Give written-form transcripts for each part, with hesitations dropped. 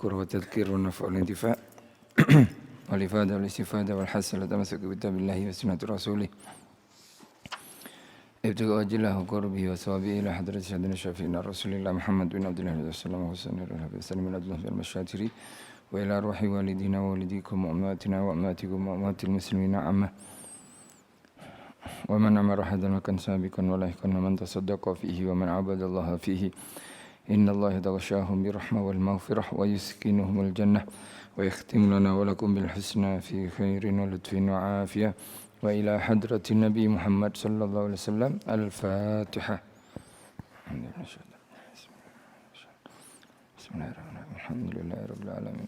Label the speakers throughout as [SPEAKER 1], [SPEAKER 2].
[SPEAKER 1] وتذكير والنفع والانتفاع والإفادة والاستفادة والحث على التمسك بكتاب الله وسنة رسوله ابتغاء وجهه وقربه وثوابه إلى حضرة سيدنا شفيعنا رسول الله محمد بن عبد الله صلى الله عليه وسلم من أجله بالمشاتر وإلى أرواح والدينا ووالديكم وأمواتنا وأمواتكم وأموات المسلمين عامة ومن أمر أحدا وكان سابقا ولاحقا ومن تصدق فيه ومن عبد الله فيه إن الله يتغشاهم برحمة والمغفرة ويسكنهم الجنة ويختم لنا ولكم بالحسنى في خير ولطف وعافية وإلى حضرة النبي محمد صلى الله عليه وسلم الفاتحة. بسم الله الرحمن الرحيم الحمد لله رب العالمين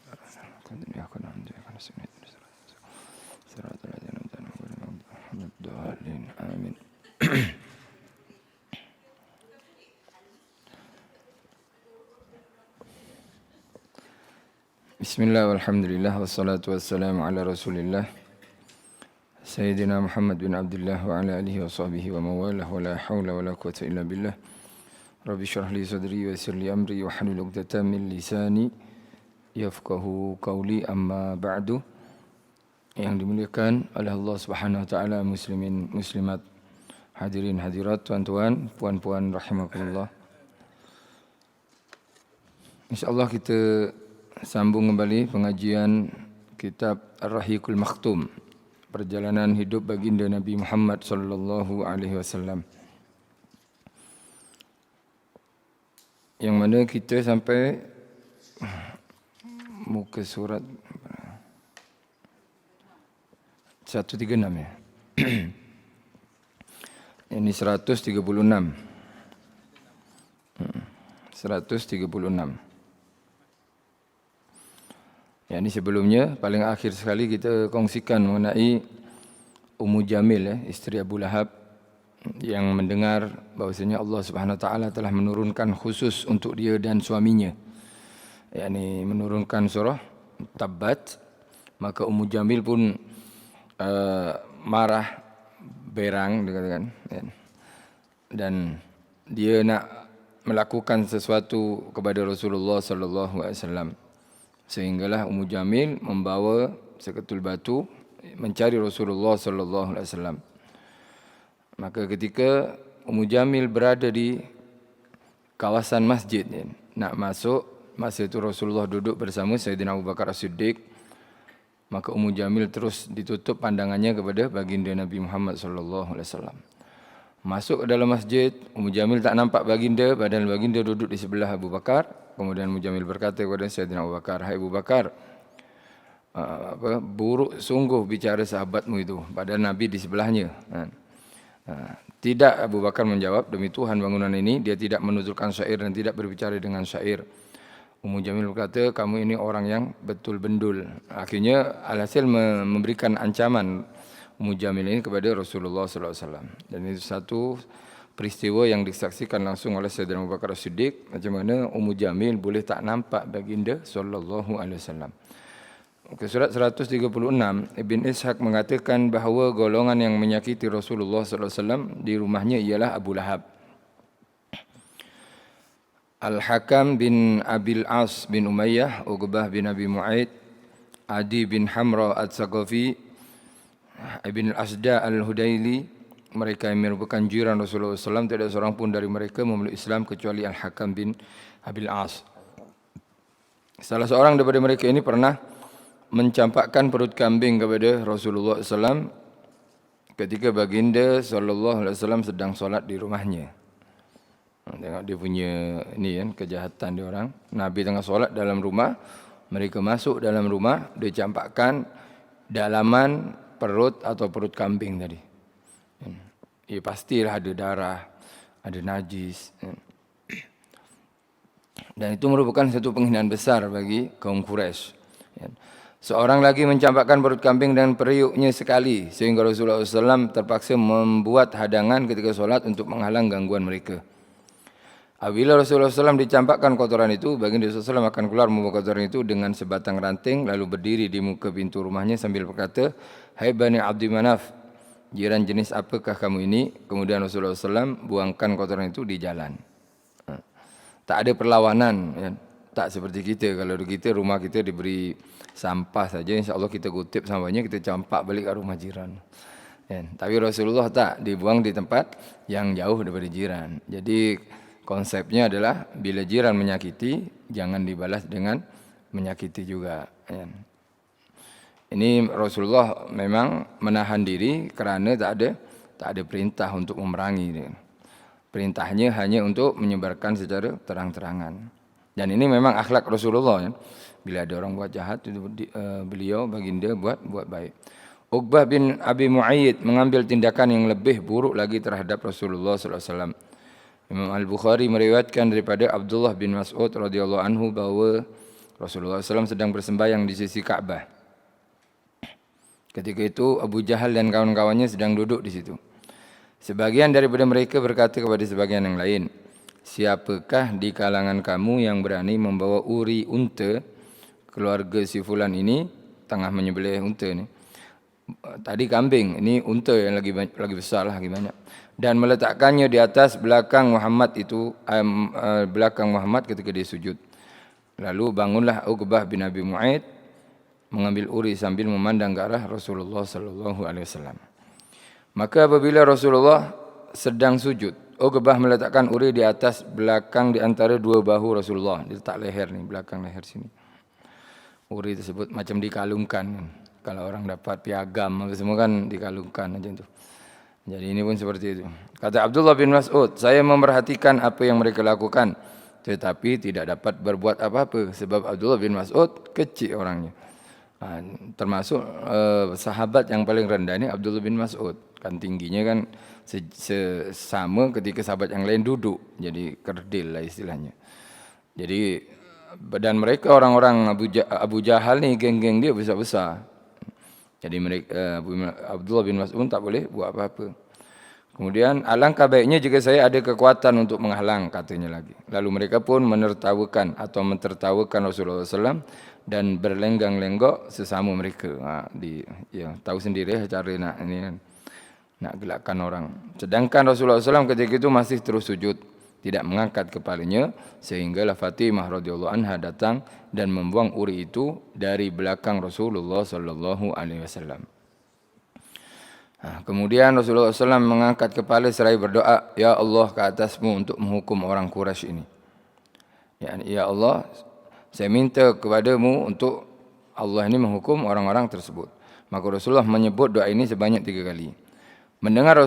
[SPEAKER 1] إياك نعبد وإياك نستعين صراط الذين أنعمت عليهم غير المغضوب عليهم ولا الضالين آمين. Bismillah walhamdulillah wassalatu wassalamu ala rasulillah Sayyidina Muhammad bin Abdullah wa ala alihi wa sahbihi wa mawalah wa la hawla wa la quwata illa billah. Rabbi syrah li sadri wa yassir li amri wa hlul 'uqdatam min lisani yafqahu qawli, amma ba'du. Yang dimuliakan oleh Allah Subhanahu wa taala, muslimin muslimat, hadirin hadirat, tuan-tuan, puan-puan rahimakumullah. Insyaallah kita sambung kembali pengajian kitab Ar-Rahiqul Makhtum, perjalanan hidup baginda Nabi Muhammad sallallahu alaihi wasallam. Yang mana kita sampai muka surat 136 ya. Ini 136. 136. Ya, ini sebelumnya paling akhir sekali kita kongsikan mengenai Ummu Jamil, isteri Abu Lahab, yang mendengar bahwasanya Allah Subhanahu wa taala telah menurunkan khusus untuk dia dan suaminya, yakni menurunkan surah Tabbat. Maka Ummu Jamil pun marah, berang dikatakan, dan dia nak melakukan sesuatu kepada Rasulullah sallallahu alaihi wasallam. Sehinggalah Ummu Jamil membawa seketul batu mencari Rasulullah sallallahu alaihi wasallam. Maka ketika Ummu Jamil berada di kawasan masjid, nak masuk, masa itu Rasulullah duduk bersama Sayyidina Abu Bakar As-Siddiq. Maka Ummu Jamil terus ditutup pandangannya kepada baginda Nabi Muhammad sallallahu alaihi wasallam. Masuk ke dalam masjid, Ummu Jamil tak nampak baginda, padahal baginda duduk di sebelah Abu Bakar. Kemudian Ummu Jamil berkata kepada Sayyidina Abu Bakar, "Hai Abu Bakar, buruk sungguh bicara sahabatmu itu, padahal Nabi di sebelahnya." Tidak, Abu Bakar menjawab, "Demi Tuhan bangunan ini, dia tidak menuturkan syair dan tidak berbicara dengan syair." Ummu Jamil berkata, "Kamu ini orang yang betul bendul." Akhirnya alhasil memberikan ancaman Ummu Jamil ini kepada Rasulullah sallallahu alaihi wasallam. Dan itu satu peristiwa yang disaksikan langsung oleh Sayyidina Abu Bakar As-Siddiq, macam mana Ummu Jamil boleh tak nampak baginda sallallahu alaihi wasallam. Ke surat 136, Ibn Ishaq mengatakan bahawa golongan yang menyakiti Rasulullah sallallahu alaihi wasallam di rumahnya ialah Abu Lahab, Al-Hakam bin Abil As bin Umayyah, Uqbah bin Abi Mu'aid, Adi bin Hamra Al-Saqafi, Ibn Al-Asda Al-Hudaili. Mereka yang merupakan jiran Rasulullah SAW, tidak seorang pun dari mereka memeluk Islam kecuali Al-Hakam bin Abil As. Salah seorang daripada mereka ini pernah mencampakkan perut kambing kepada Rasulullah SAW ketika baginda SAW sedang solat di rumahnya. Tengok dia punya ini kan, kejahatan dia orang. Nabi tengah solat dalam rumah, mereka masuk dalam rumah, dia campakkan dalaman perut atau perut kambing tadi. Ya pastilah ada darah, ada najis. Dan itu merupakan satu penghinaan besar bagi kaum Quraisy. Seorang lagi mencampakkan perut kambing dan periuknya sekali, sehingga Rasulullah SAW terpaksa membuat hadangan ketika solat untuk menghalang gangguan mereka. Apabila Rasulullah SAW dicampakkan kotoran itu, baginda Rasulullah SAW akan keluar membawa kotoran itu dengan sebatang ranting, lalu berdiri di muka pintu rumahnya sambil berkata, "Hai Bani Abdi Manaf, jiran jenis apakah kamu ini?" Kemudian Rasulullah SAW buangkan kotoran itu di jalan. Tak ada perlawanan, tak seperti kita. Kalau kita rumah kita diberi sampah saja, insya-Allah kita kutip sampahnya, kita campak balik ke rumah jiran. Tapi Rasulullah tak, dibuang di tempat yang jauh daripada jiran. Jadi konsepnya adalah bila jiran menyakiti, jangan dibalas dengan menyakiti juga. Ini Rasulullah memang menahan diri kerana tak ada perintah untuk memerangi. Perintahnya hanya untuk menyebarkan secara terang-terangan. Dan ini memang akhlak Rasulullah. Bila ada orang buat jahat, beliau baginda buat baik. Uqbah bin Abi Mu'ayyid mengambil tindakan yang lebih buruk lagi terhadap Rasulullah sallallahu alaihi wasallam. Imam Al-Bukhari meriwayatkan daripada Abdullah bin Mas'ud radhiyallahu anhu bahawa Rasulullah SAW sedang bersembahyang di sisi Ka'bah. Ketika itu Abu Jahal dan kawan-kawannya sedang duduk di situ. Sebagian daripada mereka berkata kepada sebagian yang lain, "Siapakah di kalangan kamu yang berani membawa uri unta keluarga si fulan ini?" Tengah menyembelih unta ni. Tadi kambing, ini unta yang lagi besar lah, lagi banyak. Dan meletakkannya di atas belakang Muhammad itu, belakang Muhammad ketika dia sujud. Lalu bangunlah Uqbah bin Abi Mu'ayyid mengambil uri sambil memandang ke arah Rasulullah sallallahu alaihi wasallam. Maka apabila Rasulullah sedang sujud, Uqbah meletakkan uri di atas belakang di antara dua bahu Rasulullah. Dia letak leher ni, belakang leher sini. Uri tersebut macam dikalungkan. Kalau orang dapat piagam apa semua kan dikalungkan macam tu. Jadi ini pun seperti itu. Kata Abdullah bin Mas'ud, "Saya memerhatikan apa yang mereka lakukan, tetapi tidak dapat berbuat apa-apa sebab Abdullah bin Mas'ud kecil orangnya." Termasuk sahabat yang paling rendah ini Abdullah bin Mas'ud. Kan tingginya kan sama ketika sahabat yang lain duduk. Jadi kerdil lah istilahnya. Jadi dan mereka orang-orang Abu Jahal ni, geng-geng dia besar-besar. Jadi mereka Abdullah bin Mas'ud tak boleh buat apa-apa. Kemudian alangkah baiknya jika saya ada kekuatan untuk menghalang, katanya lagi. Lalu mereka pun menertawakan atau mentertawakan Rasulullah SAW dan berlenggang-lenggok sesama mereka. Tahu sendiri cara nak gelakkan orang. Sedangkan Rasulullah SAW ketika itu masih terus sujud, tidak mengangkat kepalanya, sehinggalah Fatimah radhiyallahu anha datang dan membuang uri itu dari belakang Rasulullah sallallahu alaihi wasallam. Kemudian Rasulullah SAW mengangkat kepala seraya berdoa, "Ya Allah, ke atasmu untuk menghukum orang Quraisy ini." Ya Allah, saya minta kepadamu untuk Allah ini menghukum orang-orang tersebut. Maka Rasulullah menyebut doa ini sebanyak 3 kali. Mendengar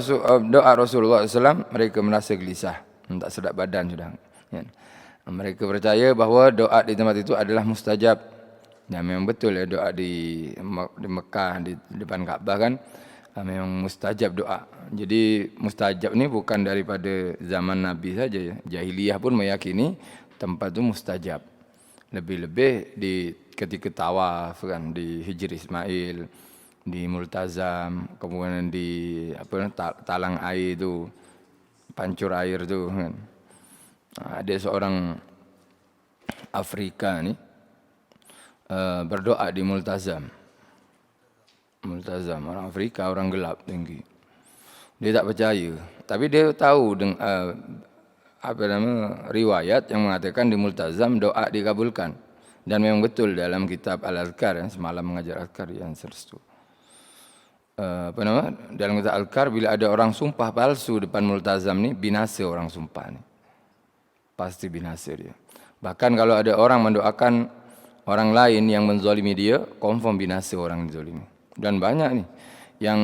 [SPEAKER 1] doa Rasulullah SAW, mereka merasa gelisah. Tak sedap badan sudah. Mereka percaya bahawa doa di tempat itu adalah mustajab. Dan memang betul ya, doa di Mekah, di depan Kaabah kan, memang mustajab doa. Jadi mustajab ni bukan daripada zaman Nabi saja ya. Jahiliyah pun meyakini tempat itu mustajab. Lebih-lebih di ketika tawaf kan, di Hijri Ismail, di Multazam, kemudian di talang air tu, pancur air tu kan. Ada seorang Afrika ni berdoa di Multazam. Multazam, orang Afrika, orang gelap tinggi. Dia tak percaya, tapi dia tahu riwayat yang mengatakan di Multazam doa dikabulkan. Dan memang betul dalam kitab Al-Azkar, semalam mengajar Azkar yang serstu. Dalam kitab Al-Azkar, bila ada orang sumpah palsu depan Multazam ni, binasa orang sumpah ni. Pasti binasa dia. Bahkan kalau ada orang mendoakan orang lain yang menzalimi dia, confirm binasa orang dizalimi. Dan banyak ni yang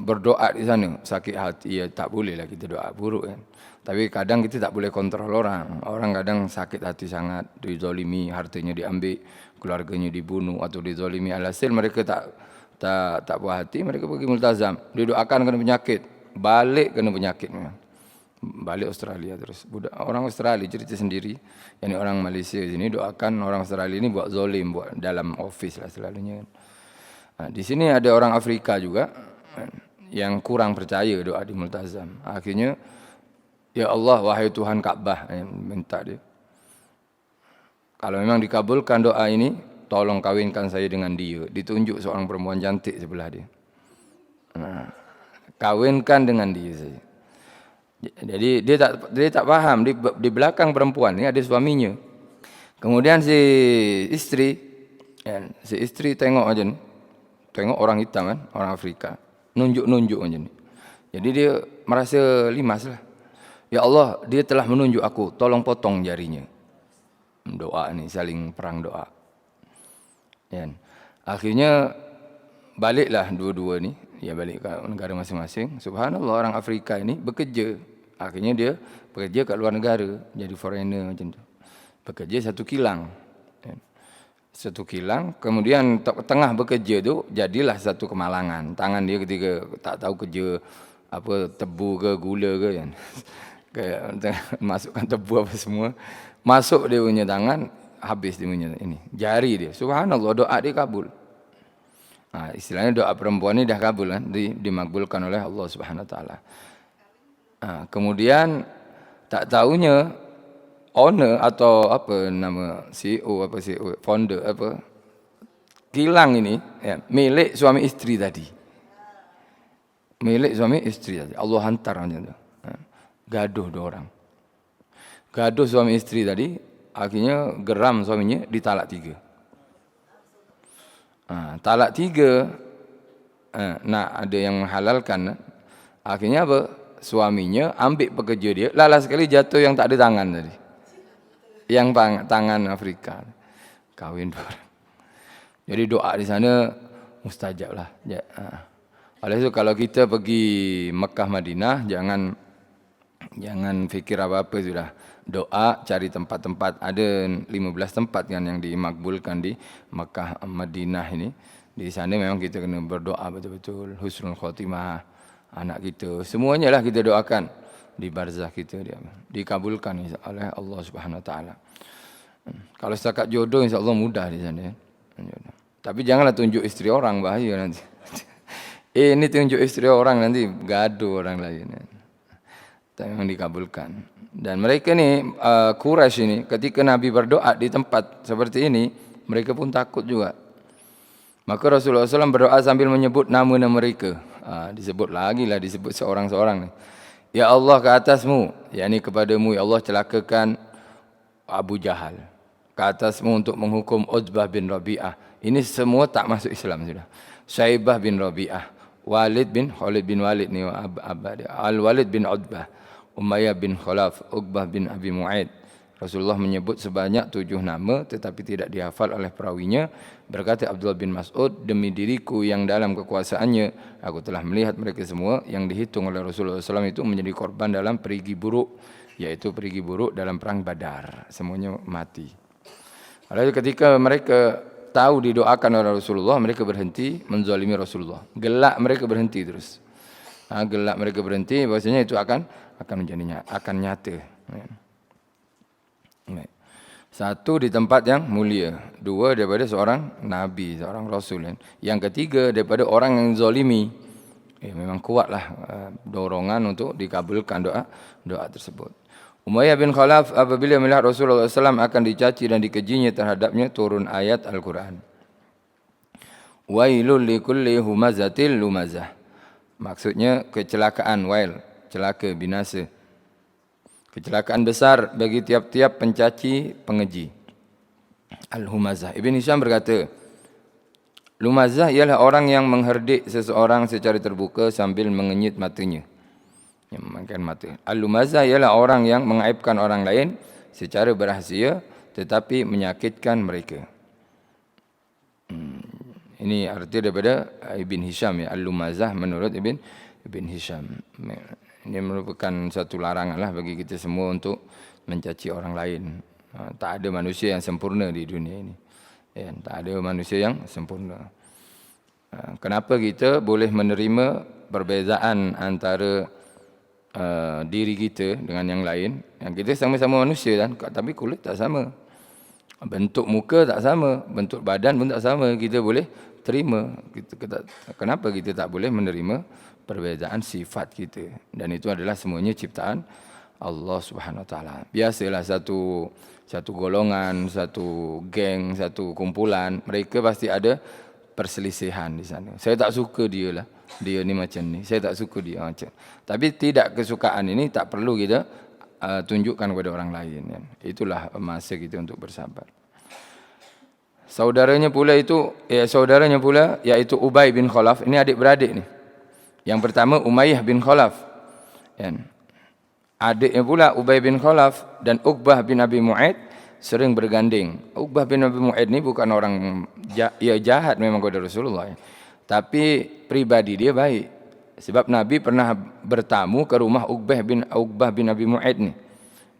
[SPEAKER 1] berdoa di sana, sakit hati, ya tak boleh lah kita doa buruk kan. Tapi kadang kita tak boleh kontrol orang. Orang kadang sakit hati sangat, dizalimi, hartanya diambil, keluarganya dibunuh atau dizalimi. Alhasil mereka tak puas hati, mereka pergi Multazam. Didoakan kena penyakit, balik kena penyakit memang. Balik Australia terus. Orang Australia cerita sendiri, yang orang Malaysia sini doakan orang Australia ini buat zalim, buat dalam office lah selalunya. Di sini ada orang Afrika juga yang kurang percaya doa di Multazam. Akhirnya, ya Allah, wahai Tuhan Kaabah, minta dia. Kalau memang dikabulkan doa ini, tolong kawinkan saya dengan dia. Ditunjuk seorang perempuan cantik sebelah dia. Kawinkan dengan dia saja. Jadi dia tak faham di belakang perempuan ni ada suaminya. Kemudian si istri tengok aja nih. Tengok orang hitam kan, orang Afrika. Nunjuk-nunjuk aja nih. Jadi dia merasa limas lah. Ya Allah, dia telah menunjuk aku, tolong potong jarinya. Doa nih, saling perang doa. Ya. Akhirnya baliklah dua-dua ni, ya balik ke negara masing-masing. Subhanallah, orang Afrika ini bekerja. Akhirnya dia bekerja kat luar negara, jadi foreigner macam tu. Bekerja satu kilang. Ya. Satu kilang, kemudian tengah bekerja tu jadilah satu kemalangan. Tangan dia ketika tak tahu kerja apa tebu ke gula ke kan. Kayak masukkan tebu apa semua. Masuk dia punya tangan, habis dia punya ini. Jari dia. Subhanallah, doa dia kabul. Nah, istilahnya doa perempuan ini dah kabul kan, dimakbulkan oleh Allah Subhanahu wa taala. Nah, kemudian tak tahunya owner atau apa nama CEO apa CEO founder apa kilang ini ya, milik suami istri tadi. Milik suami istri tadi. Allah hantar macam tu. Gaduh dua orang. Gaduh suami istri tadi, akhirnya geram suaminya ditalak 3. Talak 3, nak ada yang menghalalkan. Akhirnya apa? Suaminya ambil pekerja dia, lalas sekali jatuh yang tak ada tangan tadi. Yang tangan Afrika. Kahwin dua orang. Jadi doa di sana mustajab lah. Oleh itu kalau kita pergi Mekah Madinah, jangan fikir apa-apa sudah. Doa, cari tempat-tempat. Ada 15 tempat kan yang dimakbulkan di Mekah Madinah ini. Di sana memang kita kena berdoa betul-betul. Husnul khotimah anak kita. Semuanya lah kita doakan. Di barzah kita dia dikabulkan oleh Allah Subhanahu wa taala. Kalau setakat jodoh insya-Allah mudah di sana. Tapi janganlah tunjuk istri orang, bahaya nanti. Ini tunjuk istri orang nanti gaduh orang lain. Memang dikabulkan. Dan mereka ni Quraisy ini ketika Nabi berdoa di tempat seperti ini, mereka pun takut juga. Maka Rasulullah SAW berdoa sambil menyebut nama-nama mereka. Disebut lagi lah, disebut seorang-seorang ni. Ya Allah ke atasmu, yakni kepadamu ya Allah celakakan Abu Jahal. Ke atasmu untuk menghukum Utbah bin Rabi'ah. Ini semua tak masuk Islam sudah. Syaibah bin Rabi'ah, Khalid bin Walid ni Al-Walid bin Utbah, Umayyah bin Khalaf, Uqbah bin Abi Mu'aid. Rasulullah menyebut sebanyak 7 nama tetapi tidak dihafal oleh perawinya. Berkata Abdullah bin Mas'ud, demi diriku yang dalam kekuasaannya, aku telah melihat mereka semua yang dihitung oleh Rasulullah SAW itu menjadi korban dalam perigi buruk, yaitu perigi buruk dalam perang Badar. Semuanya mati. Lalu ketika mereka tahu didoakan oleh Rasulullah, mereka berhenti menzalimi Rasulullah. Gelak mereka berhenti terus. Gelak mereka berhenti, bahwasanya itu akan nyata. Satu di tempat yang mulia, 2 daripada seorang nabi, seorang rasul. Yang ketiga daripada orang yang zalimi. Memang kuatlah dorongan untuk dikabulkan doa tersebut. Umayyah bin Khalaf apabila melihat Rasulullah SAW akan dicaci dan dikejinya terhadapnya, turun ayat Al-Quran. Wailul likulli humazatil lumazah. Maksudnya kecelakaan, wail, celaka, binasa. Kecelakaan besar bagi tiap-tiap pencaci, pengeji. Al-Humazah. Ibn Hisham berkata, Lumazah ialah orang yang mengherdik seseorang secara terbuka sambil mengenyit matanya. Yang memakan mata. Al-Lumazah ialah orang yang mengaibkan orang lain secara berahsia tetapi menyakitkan mereka. Ini arti daripada Ibn Hisham ya. Al-Lumazah menurut Ibn Hisham. Ini merupakan satu larangan lah bagi kita semua untuk mencaci orang lain. Tak ada manusia yang sempurna di dunia ini. Tak ada manusia yang sempurna. Kenapa kita boleh menerima perbezaan antara diri kita dengan yang lain? Yang kita sama-sama manusia kan, tapi kulit tak sama. Bentuk muka tak sama, bentuk badan pun tak sama. Kita boleh terima. Kenapa kita tak boleh menerima perbezaan sifat kita? Dan itu adalah semuanya ciptaan Allah Subhanahu wa taala. Biasalah satu golongan, satu geng, satu kumpulan, mereka pasti ada perselisihan di sana. Saya tak suka dia lah. Dia ni macam ni. Saya tak suka dia macam. Tapi tidak kesukaan ini tak perlu kita tunjukkan kepada orang lain. Kan. Itulah masa kita untuk bersabar. Saudaranya pula iaitu Ubay bin Khalaf. Ini adik-beradik ni. Yang pertama Umayyah bin Khalaf. Kan. Adiknya pula Ubay bin Khalaf dan Uqbah bin Abi Mu'aid sering berganding. Uqbah bin Abi Mu'aid ni bukan orang jahat memang kepada Rasulullah. Tapi pribadi dia baik. Sebab Nabi pernah bertamu ke rumah Uqbah bin Abi Mu'aid ni.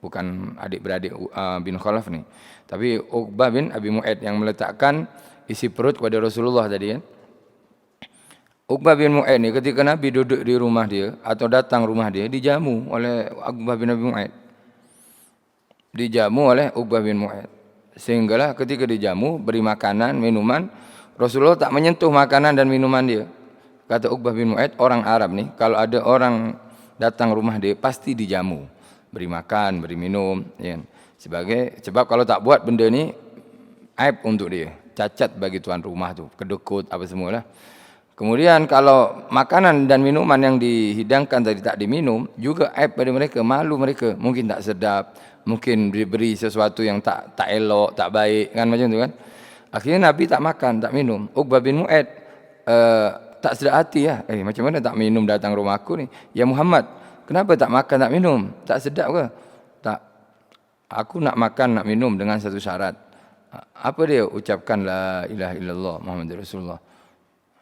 [SPEAKER 1] Bukan adik-beradik bin Khalaf ni. Tapi Uqbah bin Abi Mu'aid yang meletakkan isi perut kepada Rasulullah tadi kan. Uqbah bin Mu'aid ni ketika Nabi duduk di rumah dia atau datang rumah dia dijamu oleh Uqbah bin Abi Mu'aid. Dijamu oleh Uqbah bin Mu'aid. Sehinggalah ketika dijamu beri makanan, minuman, Rasulullah tak menyentuh makanan dan minuman dia. Kata Uqbah bin Mu'aid, orang Arab ni kalau ada orang datang rumah dia pasti dijamu. Beri makan, beri minum, ya. Sebab kalau tak buat benda ni aib untuk dia, cacat bagi tuan rumah tu, kedekut apa semualah. Kemudian kalau makanan dan minuman yang dihidangkan tadi tak diminum, juga aib pada mereka, malu mereka, mungkin tak sedap, mungkin diberi sesuatu yang tak elok, tak baik, kan macam tu kan. Akhirnya Nabi tak makan, tak minum. Uqbah bin Mu'aid tak sedap hati lah. Macam mana tak minum datang rumah aku ni? Ya Muhammad, kenapa tak makan, tak minum? Tak sedap ke? Tak. Aku nak makan, nak minum dengan satu syarat. Apa dia? Ucapkan la ilaha illallah Muhammad Rasulullah.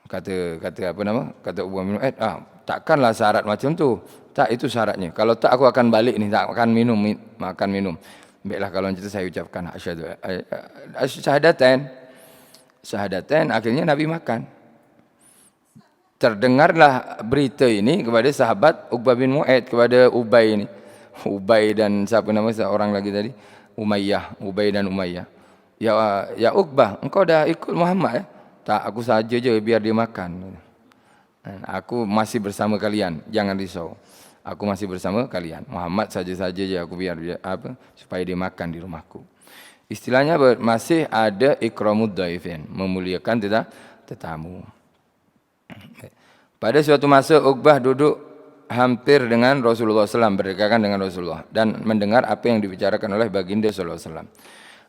[SPEAKER 1] Kata apa nama? Kata Uqbah bin Mu'aid, takkanlah syarat macam tu. Tak, itu syaratnya. Kalau tak aku akan balik ni, tak akan makan minum. Baiklah kalau macam tu saya ucapkan syahadatain, akhirnya Nabi makan. Terdengarlah berita ini kepada sahabat Uqbah bin Mu'aid, kepada Ubay ni. Ubay dan siapa nama seorang lagi tadi? Ubay dan Umayyah. Ya Uqbah, engkau dah ikut Muhammad ya? Tak, aku saja je biar dia makan. Aku masih bersama kalian, jangan risau. Aku masih bersama kalian. Muhammad saja je aku biar dia supaya dia makan di rumahku. Istilahnya masih ada ikramud dhaifin, memuliakan tetamu. Pada suatu masa Uqbah duduk hampir dengan Rasulullah SAW, berdekatan dengan Rasulullah dan mendengar apa yang dibicarakan oleh baginda SAW.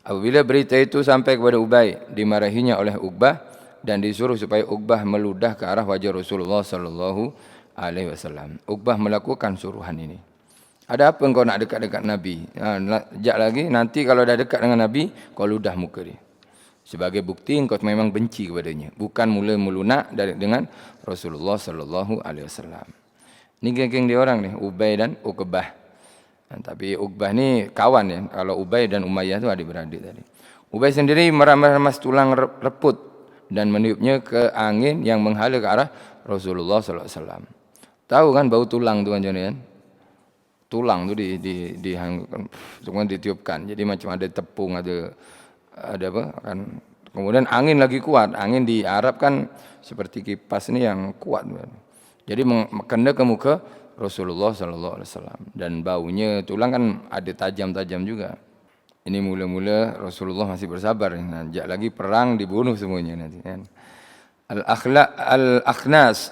[SPEAKER 1] Apabila berita itu sampai kepada Ubay, dimarahinya oleh Uqbah dan disuruh supaya Uqbah meludah ke arah wajah Rasulullah SAW. Uqbah melakukan suruhan ini. Ada apa engkau nak dekat-dekat Nabi? Sekejap lagi, nanti kalau dah dekat dengan Nabi, kau ludah muka dia. Sebagai bukti engkau memang benci kepadanya. Bukan mula-mula nak dengan Rasulullah SAW. Ni geng-geng dia orang ni, Ubay dan Uqbah. Tapi Uqbah ni kawan ya. Kalau Ubay dan Umayyah tu adik-beradik tadi. Ubay sendiri merampas tulang reput dan meniupnya ke angin yang menghala ke arah Rasulullah SAW. Tahu kan bau tulang tu macam ni kan? Tulang tu ditiupkan. Jadi macam ada tepung, ada apa kan? Kemudian angin lagi kuat. Angin di Arab kan seperti kipas ni yang kuat. Jadi kena ke muka Rasulullah SAW. Dan baunya tulang kan ada tajam-tajam juga. Ini mula-mula Rasulullah masih bersabar. Sekejap lagi perang dibunuh semuanya nanti. Kan? Al-Akhnas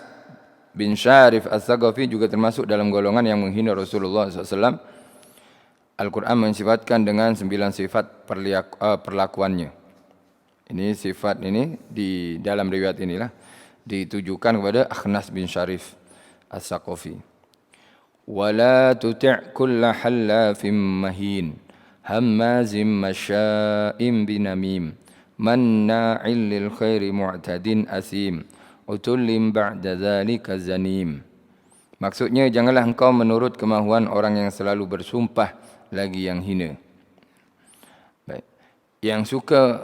[SPEAKER 1] bin Syarif Al-Thaqafi juga termasuk dalam golongan yang menghina Rasulullah SAW. Al-Quran mensifatkan dengan 9 sifat perlakuannya. Ini sifat ini di dalam riwayat inilah ditujukan kepada Akhnas bin Syarif Al-Thaqafi. Wala tuti' kulla hallafim mahin hammazim masya'im binamim manna'il lil khairi mu'tadin asim utullim ba'da dzalika zanim. Maksudnya janganlah engkau menurut kemahuan orang yang selalu bersumpah lagi yang hina. Baik. Yang suka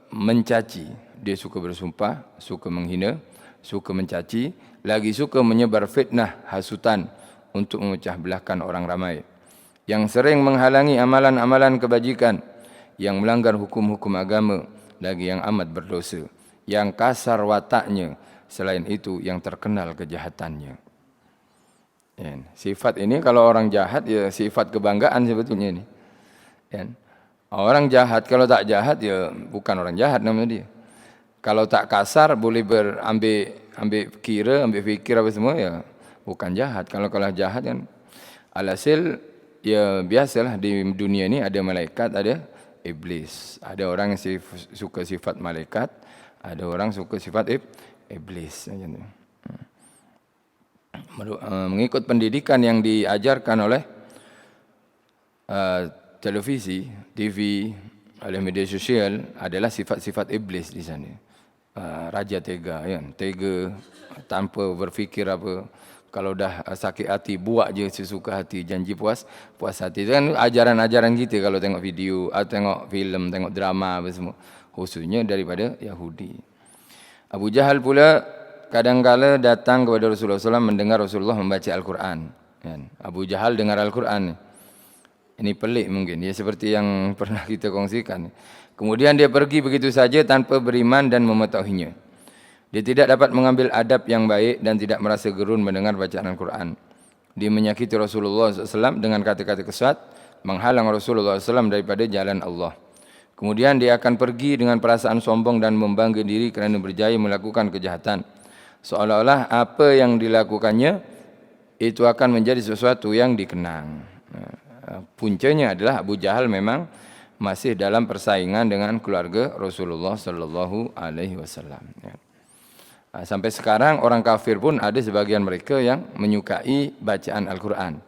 [SPEAKER 1] mencaci, dia suka bersumpah, suka menghina, suka mencaci, lagi suka menyebar fitnah, hasutan untuk memecah belahkan orang ramai. Yang sering menghalangi amalan-amalan kebajikan, yang melanggar hukum-hukum agama, lagi yang amat berdosa, yang kasar wataknya, selain itu yang terkenal kejahatannya. Ya, sifat ini kalau orang jahat ya sifat kebanggaan sebetulnya ini. Ya. Orang jahat kalau tak jahat ya bukan orang jahat namanya dia. Kalau tak kasar boleh ambil fikir apa semua ya bukan jahat. Kalau jahat kan alhasil ya biasalah di dunia ini ada malaikat, ada iblis. Ada orang yang suka sifat malaikat, ada orang suka sifat iblis. Macam tu. Mengikut pendidikan yang diajarkan oleh televisi, TV, oleh media sosial adalah sifat-sifat iblis di sana. Raja tega, kan? Tega tanpa berfikir apa. Kalau dah sakit hati, buat je sesuka hati, janji puas hati. Itu kan ajaran-ajaran kita kalau tengok video, atau tengok filem, tengok drama apa semua. Khususnya daripada Yahudi. Abu Jahal pula kadang-kala datang kepada Rasulullah SAW mendengar Rasulullah membaca Al-Quran. Abu Jahal dengar Al-Quran. Ini pelik mungkin, ya seperti yang pernah kita kongsikan. Kemudian dia pergi begitu saja tanpa beriman dan mematuhinya. Dia tidak dapat mengambil adab yang baik dan tidak merasa gerun mendengar bacaan Al-Quran. Dia menyakiti Rasulullah SAW dengan kata-kata kesat, menghalang Rasulullah SAW daripada jalan Allah. Kemudian dia akan pergi dengan perasaan sombong dan membangga diri kerana berjaya melakukan kejahatan. Seolah-olah apa yang dilakukannya itu akan menjadi sesuatu yang dikenang. Puncanya adalah Abu Jahal memang masih dalam persaingan dengan keluarga Rasulullah sallallahu alaihi wasallam. Sampai sekarang orang kafir pun ada sebagian mereka yang menyukai bacaan Al-Quran,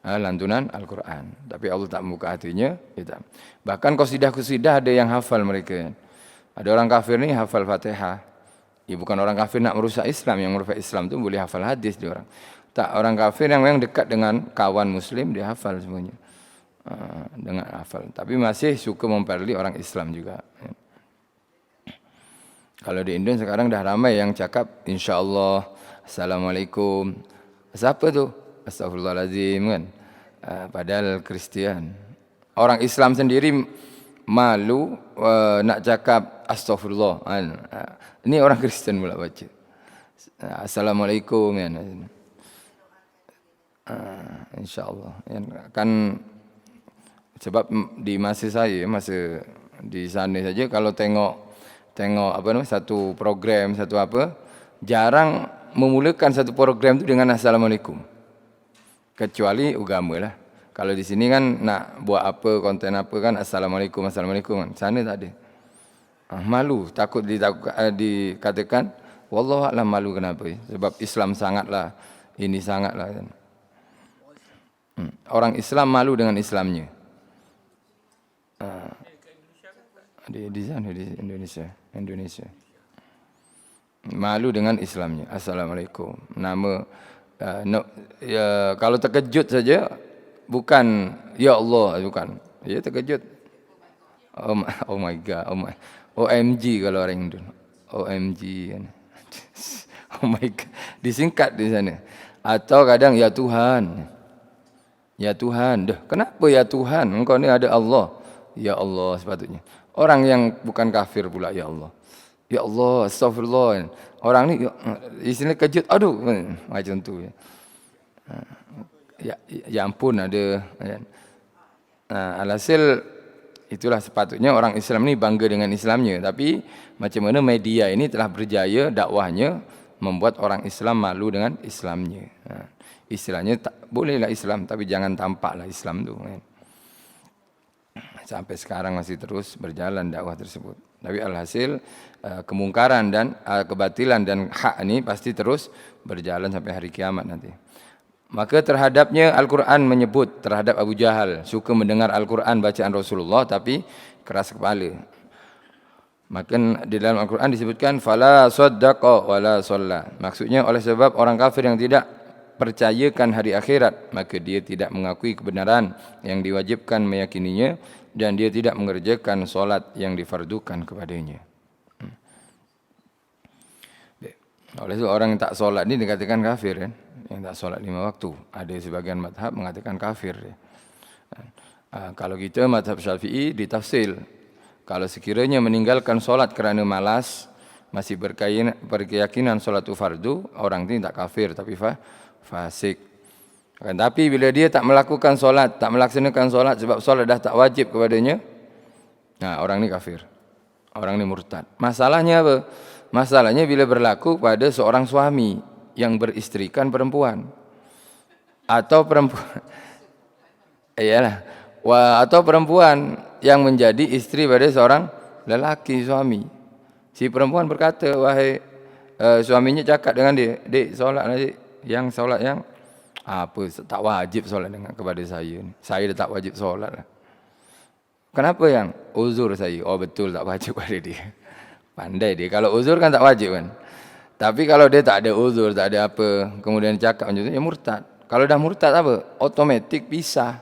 [SPEAKER 1] lantunan Al-Quran. Tapi Allah tak membuka hatinya. Bahkan qasidah-qasidah ada yang hafal mereka. Ada orang kafir ni hafal Fatihah. Ya, bukan orang kafir nak merusak Islam. Yang merusak Islam tu boleh hafal hadis dia orang. Tak, orang kafir yang memang dekat dengan kawan Muslim dia hafal semuanya. Dengan hafal. Tapi masih suka memperli orang Islam juga. Kalau di Indonesia sekarang dah ramai yang cakap insya-Allah, Assalamualaikum. Siapa tu? Astaghfirullahalazim kan. Padahal Kristian. Orang Islam sendiri malu nak cakap astagfirullah. Ini orang Kristen pula baca. Assalamualaikum kan. Insya-Allah. Kan sebab di masa saya, masa di sana saja kalau tengok apa namanya satu program, satu apa, jarang memulakan satu program itu dengan Assalamualaikum. Kecuali agama lah. Kalau di sini kan nak buat apa, konten apa kan Assalamualaikum kan. Sana tak ada. Malu, takut dikatakan wallahualam, malu kenapa? Sebab Islam sangatlah ini sangatlah kan. Orang Islam malu dengan Islamnya. Di sana di Indonesia. Malu dengan Islamnya. Assalamualaikum. Nama kalau terkejut saja bukan ya Allah, bukan. Ya terkejut. Oh my God, OMG kalau orang Indo. OMG kan. Oh my God. Disingkat di sana. Atau kadang ya Tuhan. Ya Tuhan. Dah, kenapa ya Tuhan? Engkau ni ada Allah. Ya Allah sepatutnya. Orang yang bukan kafir pula, ya Allah. Ya Allah, astagfirullah. Orang ni istilah kejut, aduh, macam tu. Ya ampun ada. Alhasil, itulah sepatutnya orang Islam ni bangga dengan Islamnya. Tapi macam mana media ini telah berjaya dakwahnya membuat orang Islam malu dengan Islamnya. Istilahnya, bolehlah Islam, tapi jangan tampaklah Islam tu. Sampai sekarang masih terus berjalan dakwah tersebut. Tapi alhasil kemungkaran dan kebatilan dan hak ini pasti terus berjalan sampai hari kiamat nanti. Maka terhadapnya Al-Quran menyebut terhadap Abu Jahal suka mendengar Al-Quran bacaan Rasulullah tapi keras kepala. Maka di dalam Al-Quran disebutkan fala saddaqa wala shalla. Maksudnya oleh sebab orang kafir yang tidak percayakan hari akhirat, maka dia tidak mengakui kebenaran yang diwajibkan meyakininya dan dia tidak mengerjakan solat yang difardukan kepadanya. Oleh itu orang yang tak solat ni dikatakan kafir kan? Yang tak solat 5 waktu. Ada sebagian mazhab mengatakan kafir. Kalau kita mazhab Syafi'i ditafsil. Kalau sekiranya meninggalkan solat kerana malas, masih berkeyakinan solat itu fardu, orang ini tak kafir tapi fasik. Tapi bila dia tak melakukan solat, tak melaksanakan solat sebab solat dah tak wajib kepadanya, orang ni kafir. Orang ni murtad. Masalahnya apa? Masalahnya bila berlaku pada seorang suami yang beristrikan perempuan. Atau perempuan Iyalah. Atau perempuan yang menjadi istri pada seorang lelaki suami. Si perempuan berkata, wahai suaminya cakap dengan dia, "Dek, solatlah dek. Yang solat yang apa tak wajib solat dengan kepada saya ni. Saya dah tak wajib solat lah." Kenapa yang? Uzur saya. Oh betul tak wajib pada dia. Pandai dia. Kalau uzur kan tak wajib kan. Tapi kalau dia tak ada uzur, tak ada apa, kemudian cakap macam tu, ya murtad. Kalau dah murtad apa? Otomatik pisah.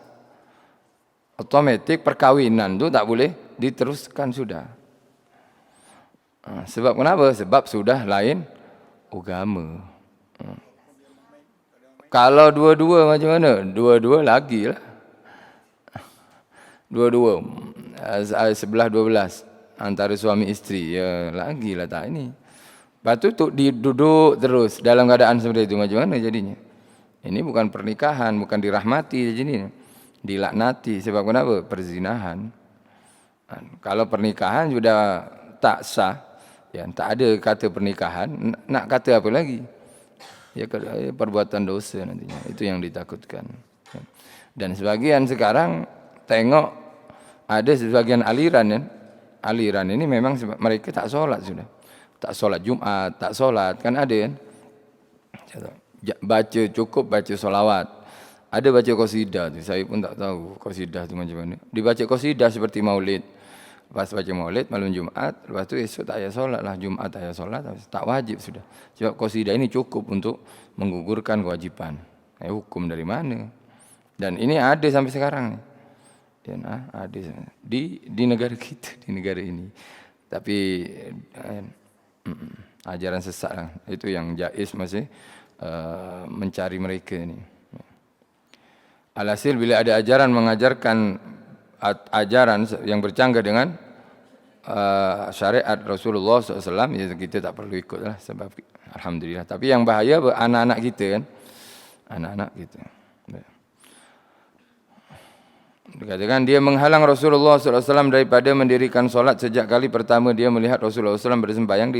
[SPEAKER 1] Otomatik perkawinan tu tak boleh diteruskan sudah. Sebab kenapa? Sebab sudah lain agama. Kalau dua-dua macam mana? Dua-dua lagi lah. Dua-dua. Sebelah 12. Antara suami isteri. Ya lagi lah tak ini. Lepas tu duduk terus dalam keadaan seperti itu. Macam mana jadinya? Ini bukan pernikahan. Bukan dirahmati jadinya. Dilaknati. Sebab kenapa? Perzinahan. Kalau pernikahan sudah tak sah. Ya, tak ada kata pernikahan. Nak kata apa lagi? Ya perbuatan dosa nantinya. Itu yang ditakutkan. Dan sebagian sekarang tengok ada sebagian aliran ya. Aliran ini memang mereka tak solat sudah. Tak solat Jumat, tak solat. Kan ada kan? Baca cukup baca solawat. Ada baca qasidah tu. Saya pun tak tahu qasidah tu macam mana. Dibaca qasidah seperti maulid. Lepas baca maulid malam Jumat. Lepas tu esok tak payah solat lah. Jumat tak payah solat. Tak wajib sudah. Sebab qasidah ini cukup untuk menggugurkan kewajiban. Hukum dari mana? Dan ini ada sampai sekarang. Ya, ada di negara kita, di negara ini. Tapi ajaran sesat lah. Itu yang jaiz masih mencari mereka ini. Alhasil bila ada ajaran mengajarkan ajaran yang bercanggah dengan syariat Rasulullah SAW, ya kita tak perlu ikut lah. Sebab alhamdulillah. Tapi yang bahaya anak-anak kita kan. Anak-anak kita. Dikatakan dia menghalang Rasulullah SAW daripada mendirikan solat sejak kali pertama dia melihat Rasulullah SAW bersembahyang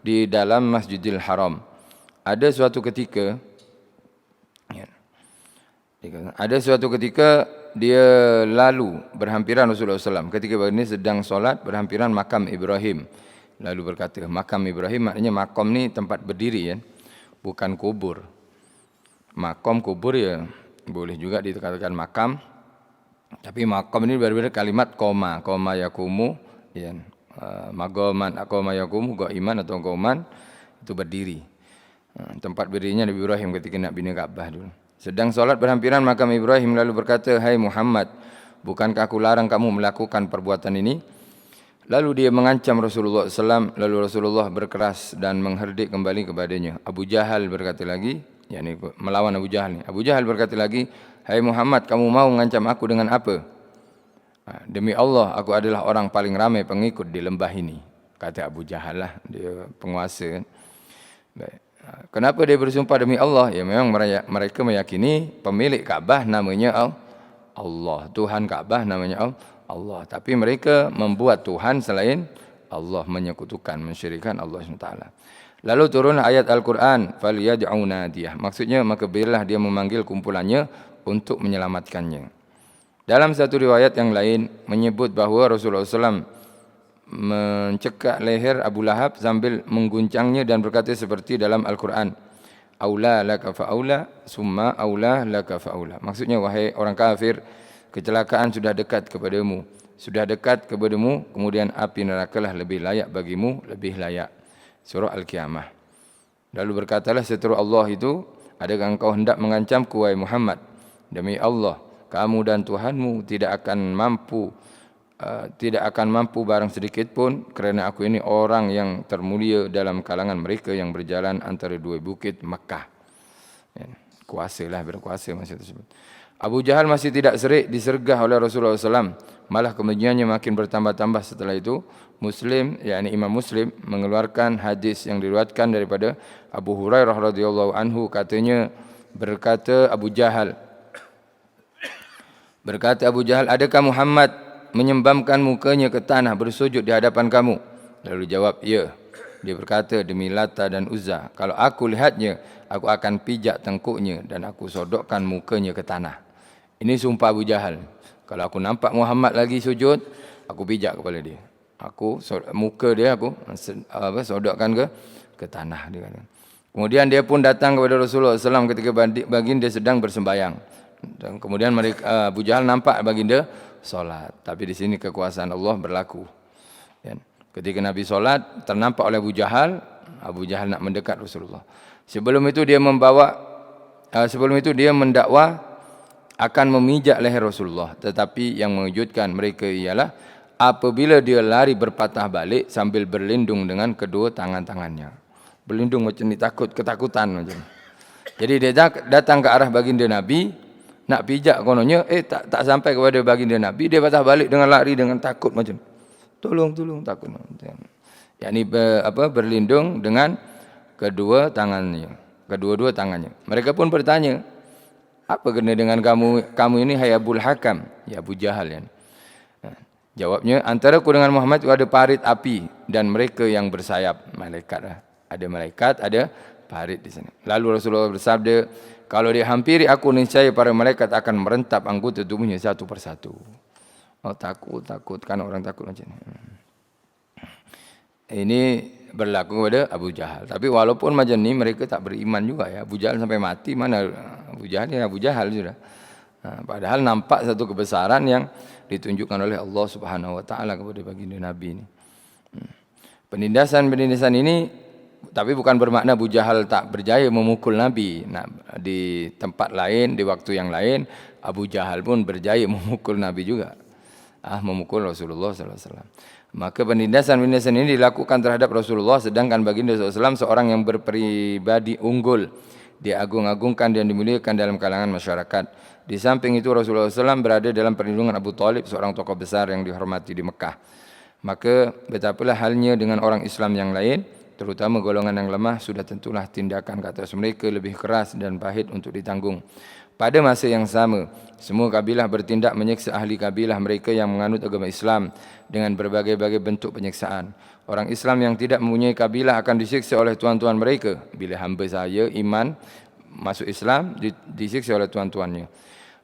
[SPEAKER 1] di dalam Masjidil Haram. Ada suatu ketika dia lalu berhampiran Rasulullah SAW. Ketika ini sedang solat berhampiran makam Ibrahim. Lalu berkata, makam Ibrahim maknanya makam ni tempat berdiri ya, bukan kubur. Makam kubur ya boleh juga dikatakan makam. Tapi makam ini berbeda kalimat koma yakumu ya. Magoman koma yakumu iman atau goman itu berdiri. Tempat berdirinya Nabi Ibrahim ketika nak bina Ka'bah dulu. Sedang solat berhampiran makam Ibrahim lalu berkata, "Hai Muhammad, bukankah aku larang kamu melakukan perbuatan ini?" Lalu dia mengancam Rasulullah SAW. Lalu Rasulullah berkeras dan mengherdik kembali kepadanya. Abu Jahal berkata lagi, yakni melawan Abu Jahal ni. Abu Jahal berkata lagi, "Hai Muhammad, kamu mau mengancam aku dengan apa?" "Demi Allah, aku adalah orang paling ramai pengikut di lembah ini," kata Abu Jahal lah, dia penguasa kan. Baik. Kenapa dia bersumpah demi Allah? Ya memang mereka meyakini pemilik Ka'bah namanya Allah. Tuhan Ka'bah namanya Allah. Tapi mereka membuat Tuhan selain Allah, menyekutukan, mensyirikkan Allah SWT. Lalu turunlah ayat Al-Quran, "Faliyad'u nadiyah." Maksudnya, maka biarlah dia memanggil kumpulannya untuk menyelamatkannya. Dalam satu riwayat yang lain menyebut bahawa Rasulullah SAW mencekak leher Abu Lahab sambil mengguncangnya dan berkata seperti dalam Al-Quran, "Aula laka fa'aula, summa aula laka fa'aula." Maksudnya, wahai orang kafir, kecelakaan sudah dekat kepadamu. Sudah dekat kepadamu, kemudian api nerakalah lebih layak bagimu, lebih layak. Surah Al-Qiyamah. Lalu berkatalah seteru Allah itu, "Adakah engkau hendak mengancamku, wahai Muhammad? Demi Allah, kamu dan Tuhanmu tidak akan mampu barang sedikit pun, kerana aku ini orang yang termulia dalam kalangan mereka yang berjalan antara dua bukit Makkah." Kuasalah, berkuasa masa tersebut. Abu Jahal masih tidak serik disergah oleh Rasulullah SAW. Malah kebenciannya makin bertambah-tambah setelah itu. Muslim, yakni Imam Muslim, mengeluarkan hadis yang diriwayatkan daripada Abu Hurairah radhiyallahu anhu, katanya berkata Abu Jahal, "Adakah Muhammad menyembamkan mukanya ke tanah bersujud di hadapan kamu?" Lalu jawab, "Ya." Dia berkata, "Demi Lata dan Uzza, kalau aku lihatnya, aku akan pijak tengkuknya dan aku sodokkan mukanya ke tanah." Ini sumpah Abu Jahal. Kalau aku nampak Muhammad lagi sujud, aku pijak kepala dia. Muka dia aku sodokkan ke tanah dia kata. Kemudian dia pun datang kepada Rasulullah SAW ketika baginda sedang bersembayang. Dan kemudian Abu Jahal nampak baginda solat. Tapi di sini kekuasaan Allah berlaku. Ketika Nabi solat, ternampak oleh Abu Jahal nak mendekat Rasulullah. Sebelum itu dia mendakwa akan memijak leher Rasulullah. Tetapi yang mengejutkan mereka ialah apabila dia lari berpatah balik sambil berlindung dengan kedua tangan-tangannya. Berlindung macam ni, ketakutan macam. Jadi dia datang ke arah baginda Nabi, nak pijak kononnya, tak sampai kepada baginda Nabi, dia patah balik dengan lari dengan takut macam. Tolong takut. Yakni berlindung dengan kedua tangannya. Mereka pun bertanya, apa kena dengan kamu ini hai Abul Hakam? Ya Abu Jahal ya. Jawabnya, antara aku dengan Muhammad itu ada parit api dan mereka yang bersayap, malaikat lah. Ada malaikat, ada parit di sini. Lalu Rasulullah bersabda, kalau dia hampiri aku, niscaya para malaikat akan merentap anggota tubuhnya satu persatu. Takut kan orang takut macam ni. Ini berlaku kepada Abu Jahal. Tapi walaupun macam ni, mereka tak beriman juga ya. Abu Jahal sampai mati, mana Abu Jahal ya Abu Jahal sudah. Padahal nampak satu kebesaran yang ditunjukkan oleh Allah Subhanahu Wa Taala kepada baginda Nabi ini. Penindasan ini tapi bukan bermakna Abu Jahal tak berjaya memukul Nabi. Di tempat lain, di waktu yang lain, Abu Jahal pun berjaya memukul Nabi juga. Memukul Rasulullah SAW. Maka penindasan ini dilakukan terhadap Rasulullah, sedangkan baginda SAW seorang yang berpribadi unggul, diagung-agungkan dan dimuliakan dalam kalangan masyarakat. Di samping itu Rasulullah SAW berada dalam perlindungan Abu Talib, seorang tokoh besar yang dihormati di Mekah. Maka betapalah halnya dengan orang Islam yang lain, terutama golongan yang lemah, sudah tentulah tindakan ke atas mereka lebih keras dan pahit untuk ditanggung. Pada masa yang sama, semua kabilah bertindak menyiksa ahli kabilah mereka yang menganut agama Islam dengan berbagai-bagai bentuk penyiksaan. Orang Islam yang tidak mempunyai kabilah akan disiksa oleh tuan-tuan mereka. Bila hamba saya iman masuk Islam, disiksa oleh tuan-tuannya.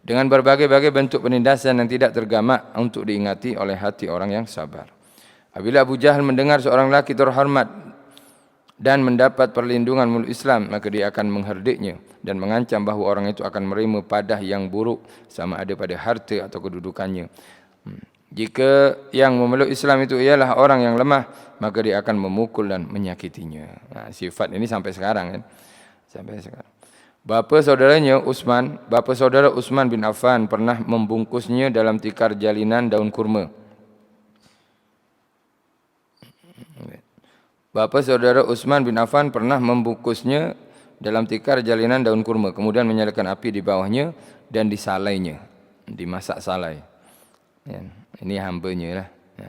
[SPEAKER 1] Dengan berbagai-bagai bentuk penindasan yang tidak tergamak untuk diingati oleh hati orang yang sabar. Apabila Abu Jahal mendengar seorang lelaki terhormat dan mendapat perlindungan mulut Islam, maka dia akan mengherdiknya dan mengancam bahawa orang itu akan menerima padah yang buruk sama ada pada harta atau kedudukannya. Jika yang memeluk Islam itu ialah orang yang lemah, maka dia akan memukul dan menyakitinya. Sifat ini sampai sekarang kan. Sampai sekarang. Bapa saudara Utsman bin Affan pernah membungkusnya dalam tikar jalinan daun kurma. Bapa saudara Utsman bin Affan pernah membungkusnya dalam tikar jalinan daun kurma, kemudian menyalakan api di bawahnya dan disalainya, dimasak salai. Ya, ini hambanya lah. Ya.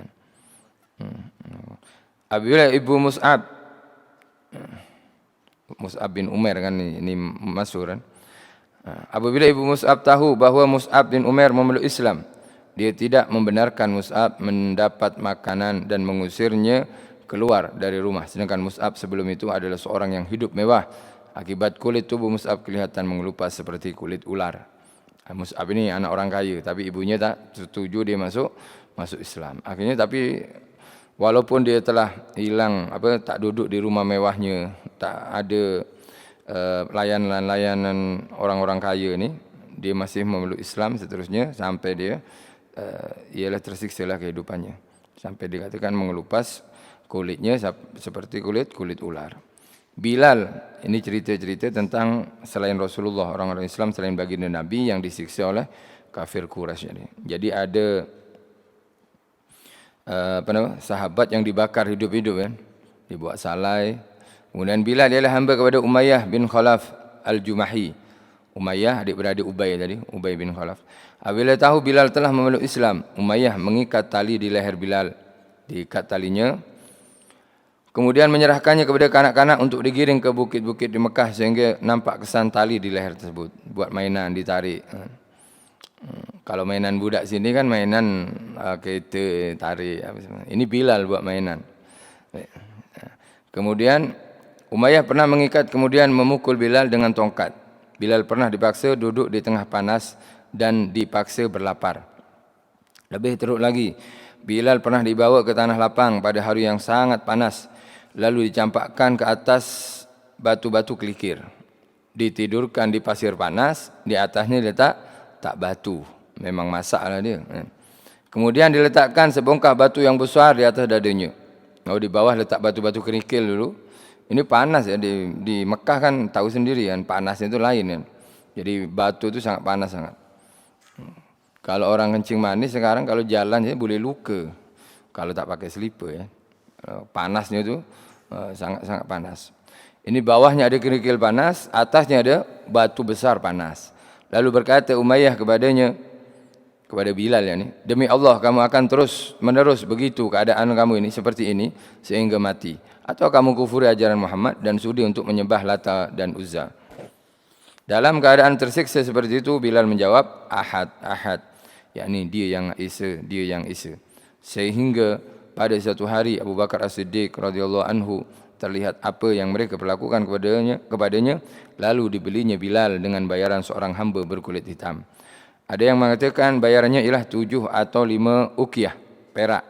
[SPEAKER 1] Apabila ibu Mus'ab bin Umair kan ini masyhur kan. Apabila ibu Mus'ab tahu bahawa Mus'ab bin Umair memeluk Islam, dia tidak membenarkan Mus'ab mendapat makanan dan mengusirnya keluar dari rumah. Sedangkan Mus'ab sebelum itu adalah seorang yang hidup mewah. Akibat kulit tubuh Mus'ab kelihatan mengelupas seperti kulit ular. Mus'ab ini anak orang kaya, tapi ibunya tak setuju dia masuk Islam. Akhirnya tapi walaupun dia telah hilang, tak duduk di rumah mewahnya, tak ada layanan orang-orang kaya ni, dia masih memeluk Islam seterusnya sampai dia ialah tersiksalah kehidupannya. Sampai dikatakan mengelupas kulitnya seperti kulit ular. Bilal, ini cerita-cerita tentang selain Rasulullah, orang-orang Islam selain baginda Nabi yang disiksa oleh kafir Quraisy. Jadi ada sahabat yang dibakar hidup-hidup kan, dibuat salai. Kemudian Bilal ialah hamba kepada Umayyah bin Khalaf al-Jumahi. Umayyah adik-beradik Ubay tadi, Ubay bin Khalaf. Apabila tahu Bilal telah memeluk Islam, Umayyah mengikat tali di leher Bilal, diikat talinya. Kemudian menyerahkannya kepada kanak-kanak untuk digiring ke bukit-bukit di Mekah sehingga nampak kesan tali di leher tersebut. Buat mainan, ditarik. Kalau mainan budak sini kan mainan kereta, tarik. Ini Bilal buat mainan. Kemudian Umayyah pernah mengikat kemudian memukul Bilal dengan tongkat. Bilal pernah dipaksa duduk di tengah panas dan dipaksa berlapar. Lebih teruk lagi, Bilal pernah dibawa ke tanah lapang pada hari yang sangat panas, lalu dicampakkan ke atas batu-batu kelikir. Ditidurkan di pasir panas, di atasnya letak tak batu. Memang masaklah dia. Kemudian diletakkan sebongkah batu yang besar di atas dadanya. Di bawah letak batu-batu kerikil dulu. Ini panas ya, di Mekah kan tahu sendiri kan, panasnya itu lain kan. Jadi batu itu sangat panas sangat. Kalau orang kencing manis sekarang kalau jalan ya boleh luka. Kalau tak pakai slipper ya. Panasnya itu sangat-sangat panas. Ini bawahnya ada kerikil panas, atasnya ada batu besar panas. Lalu berkata Umayyah kepada Bilal ya, demi Allah kamu akan terus menerus begitu keadaan kamu ini seperti ini sehingga mati, atau kamu kufuri ajaran Muhammad dan sudi untuk menyembah Lata dan Uzza. Dalam keadaan tersiksa seperti itu Bilal menjawab ahad, ahad, yakni dia yang Isa, dia yang Isa. Sehingga pada satu hari Abu Bakar As-Siddiq radhiyallahu anhu terlihat apa yang mereka perlakukan kepadanya, lalu dibelinya Bilal dengan bayaran seorang hamba berkulit hitam. Ada yang mengatakan bayarannya ialah 7 atau 5 uqiyah perak.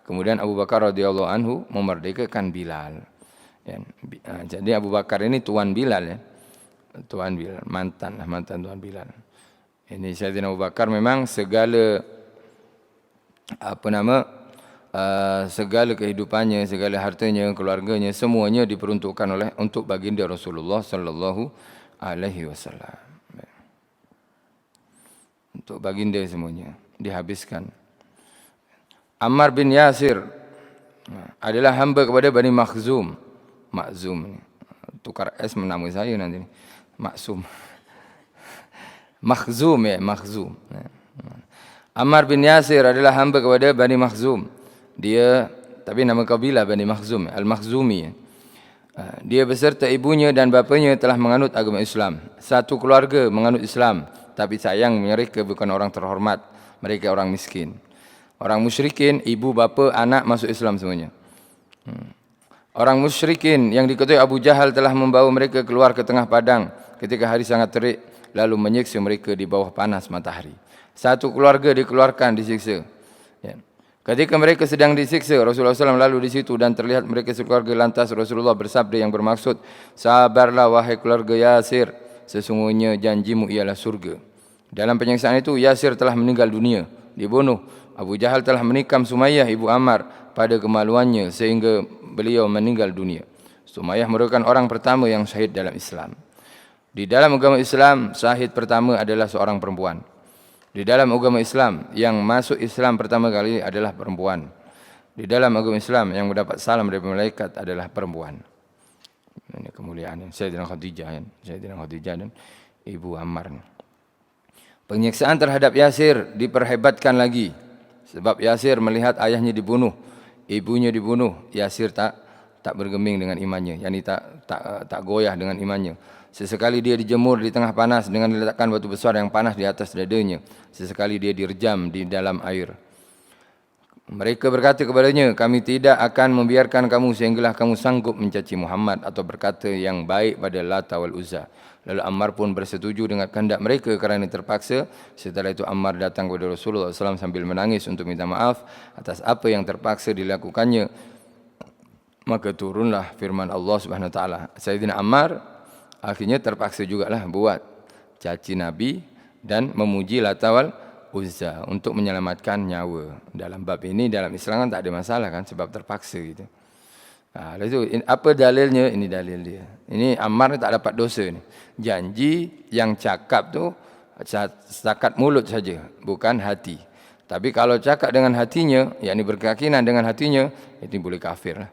[SPEAKER 1] Kemudian Abu Bakar radhiyallahu anhu memerdekakan Bilal. Ya, jadi Abu Bakar ini tuan Bilal ya. Tuan Bilal, mantan tuan Bilal. Ini Sayyidina Abu Bakar memang segala segala kehidupannya, segala hartanya, keluarganya, semuanya diperuntukkan untuk baginda Rasulullah sallallahu alaihi wasallam. Untuk baginda semuanya dihabiskan. Ammar bin Yasir adalah hamba kepada Bani Makhzum. Makhzum ni. Tukar S nama saya nanti ni. Maksum. Makhzum ya, Makhzum. Ammar bin Yasir adalah hamba kepada Bani Makhzum. Dia tapi nama kabilah Bani Makhzum, Al-Makhzumi. Dia beserta ibunya dan bapanya telah menganut agama Islam. Satu keluarga menganut Islam. Tapi sayang mereka bukan orang terhormat. Mereka orang miskin. Orang musyrikin, ibu, bapa, anak masuk Islam semuanya. Orang musyrikin yang diketuai Abu Jahal telah membawa mereka keluar ke tengah padang ketika hari sangat terik, lalu menyiksa mereka di bawah panas matahari. Satu keluarga dikeluarkan disiksa. Ya. Ketika mereka sedang disiksa, Rasulullah SAW lalu di situ dan terlihat mereka sekeluarga, lantas Rasulullah bersabda yang bermaksud, sabarlah wahai keluarga Yasir, sesungguhnya janjimu ialah surga. Dalam penyiksaan itu Yasir telah meninggal dunia, dibunuh. Abu Jahal telah menikam Sumayyah ibu Ammar pada kemaluannya sehingga beliau meninggal dunia. Sumayyah merupakan orang pertama yang syahid dalam Islam. Di dalam agama Islam, syahid pertama adalah seorang perempuan. Di dalam agama Islam, yang masuk Islam pertama kali adalah perempuan. Di dalam agama Islam, yang mendapat salam dari malaikat adalah perempuan. Ini kemuliaan Sayyidina Khadijah dan ibu Ammar. Penyiksaan terhadap Yasir diperhebatkan lagi. Sebab Yasir melihat ayahnya dibunuh, ibunya dibunuh. Yasir tak bergeming dengan imannya, yakni tak goyah dengan imannya. Sesekali dia dijemur di tengah panas dengan diletakkan batu besar yang panas di atas dadanya. Sesekali dia direjam di dalam air. Mereka berkata kepadanya, kami tidak akan membiarkan kamu sehinggalah kamu sanggup mencaci Muhammad atau berkata yang baik pada Lata wal Uzza. Lalu Ammar pun bersetuju dengan kehendak mereka kerana terpaksa. Setelah itu Ammar datang kepada Rasulullah SAW sambil menangis untuk minta maaf atas apa yang terpaksa dilakukannya. Maka turunlah firman Allah Subhanahu Wa Taala. Sayyidina Ammar akhirnya terpaksa jugalah buat caci Nabi dan memuji Lata wal Uzza untuk menyelamatkan nyawa. Dalam bab ini dalam Islam kan tak ada masalah kan, sebab terpaksa gitu. Lalu apa dalilnya? Ini dalil dia. Ini Ammar tak dapat dosa ni. Janji yang cakap tu setakat mulut saja, bukan hati. Tapi kalau cakap dengan hatinya, yakni berkeyakinan dengan hatinya, itu boleh kafir lah.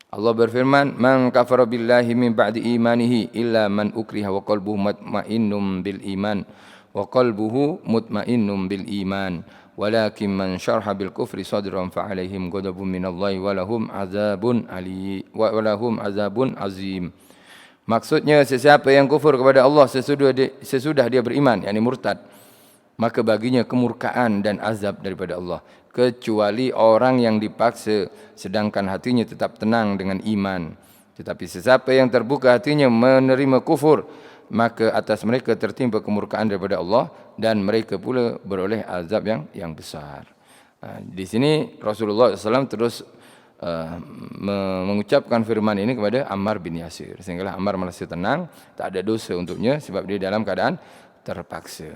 [SPEAKER 1] Allah berfirman, "Man kafara billahi min ba'di imanihi illa man ukriha wa qalbuhu mutmainnun bil iman wa qalbuhu mutmainnun bil iman walakin man syarha bil kufri sadran fa alaihim ghadabun minallahi wa lahum azabun azim." Maksudnya sesiapa yang kufur kepada Allah sesudah dia beriman, yakni murtad, maka baginya kemurkaan dan azab daripada Allah, kecuali orang yang dipaksa sedangkan hatinya tetap tenang dengan iman. Tetapi sesiapa yang terbuka hatinya menerima kufur, maka atas mereka tertimpa kemurkaan daripada Allah dan mereka pula beroleh azab yang besar. Di sini Rasulullah SAW terus mengucapkan firman ini kepada Ammar bin Yasir, sehingga Ammar merasa tenang, tak ada dosa untuknya sebab dia dalam keadaan terpaksa.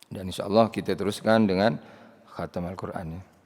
[SPEAKER 1] Dan insyaAllah kita teruskan dengan khatam Al-Quran.